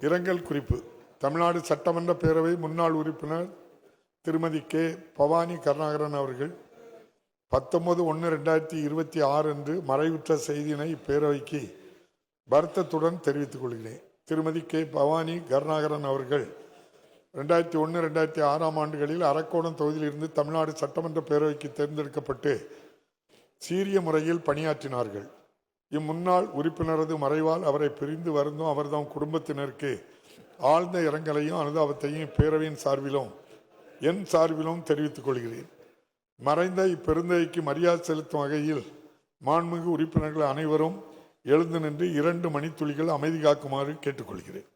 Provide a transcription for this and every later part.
இரங்கல் குறிப்பு. தமிழ்நாடு சட்டமன்ற பேரவை முன்னாள் உறுப்பினர் திருமதி கே பவானி கருணாகரன் அவர்கள் 19/1/2026 அன்று மறைவுற்ற செய்தியினை இப்பேரவைக்கு வருத்தத்துடன் தெரிவித்துக் கொள்கிறேன். திருமதி கே பவானி கருணாகரன் அவர்கள் 2001-2006 ஆண்டுகளில் அரக்கோணம் தொகுதியிலிருந்து தமிழ்நாடு சட்டமன்ற பேரவைக்கு தேர்ந்தெடுக்கப்பட்டு சீரிய முறையில் பணியாற்றினார்கள். இம்முன்னாள் உறுப்பினரது மறைவால் அவரை பிரிந்து வருந்தும் அவர்தம் குடும்பத்தினருக்கு ஆழ்ந்த இரங்கலையும் அனுதாபத்தையும் இப்பேரவையின் சார்பிலும் என் சார்பிலும் தெரிவித்துக் கொள்கிறேன். மறைந்த இப்பெருந்தகைக்கு மரியாதை செலுத்தும் வகையில் மாண்புமிகு உறுப்பினர்கள் அனைவரும் எழுந்து நின்று 2 மணித்துளிகள் அமைதி காக்குமாறு கேட்டுக்கொள்கிறேன்.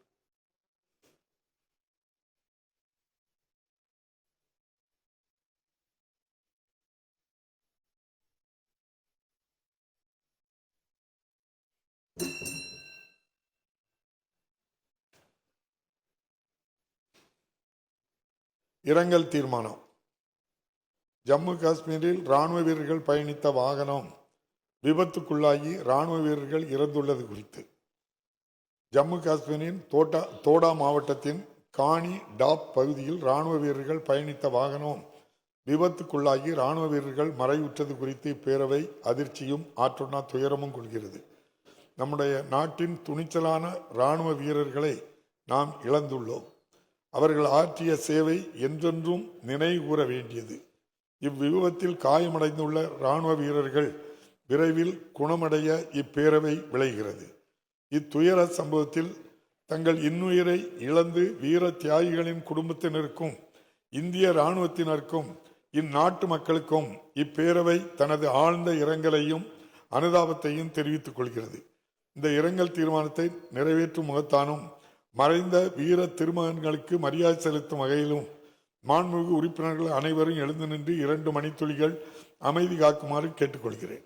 இரங்கல் தீர்மானம். ஜம்மு காஷ்மீரில் ராணுவ வீரர்கள் பயணித்த வாகனம் விபத்துக்குள்ளாகி ராணுவ வீரர்கள் இறந்துள்ளது குறித்து ஜம்மு காஷ்மீரின் தோடா மாவட்டத்தின் காணி டாப் பகுதியில் ராணுவ வீரர்கள் பயணித்த வாகனம் விபத்துக்குள்ளாகி ராணுவ வீரர்கள் மறைவுற்றது குறித்து இப்பேரவை அதிர்ச்சியும் ஆற்றுண்ணா துயரமும் கொள்கிறது. நம்முடைய நாட்டின் துணிச்சலான ராணுவ வீரர்களை நாம் இழந்துள்ளோம். அவர்கள் ஆற்றிய சேவை என்றென்றும் நினைவு கூற வேண்டியது. இவ்விபத்தில் காயமடைந்துள்ள இராணுவ வீரர்கள் விரைவில் குணமடைய இப்பேரவை விளைகிறது. இத்துயர சம்பவத்தில் தங்கள் இன்னுயிரை இழந்து வீர தியாகிகளின் குடும்பத்தினருக்கும் இந்திய இராணுவத்தினருக்கும் இந்நாட்டு மக்களுக்கும் இப்பேரவை தனது ஆழ்ந்த இரங்கலையும் அனுதாபத்தையும் தெரிவித்துக் கொள்கிறது. இந்த இரங்கல் தீர்மானத்தை நிறைவேற்றும் முகத்தானும் மறைந்த வீர திருமகன்களுக்கு மரியாதை செலுத்தும் வகையிலும் மாண்புமிகு உறுப்பினர்கள் அனைவரும் எழுந்து நின்று 2 மணித்துளிகள் அமைதி காக்குமாறு கேட்டுக்கொள்கிறேன்.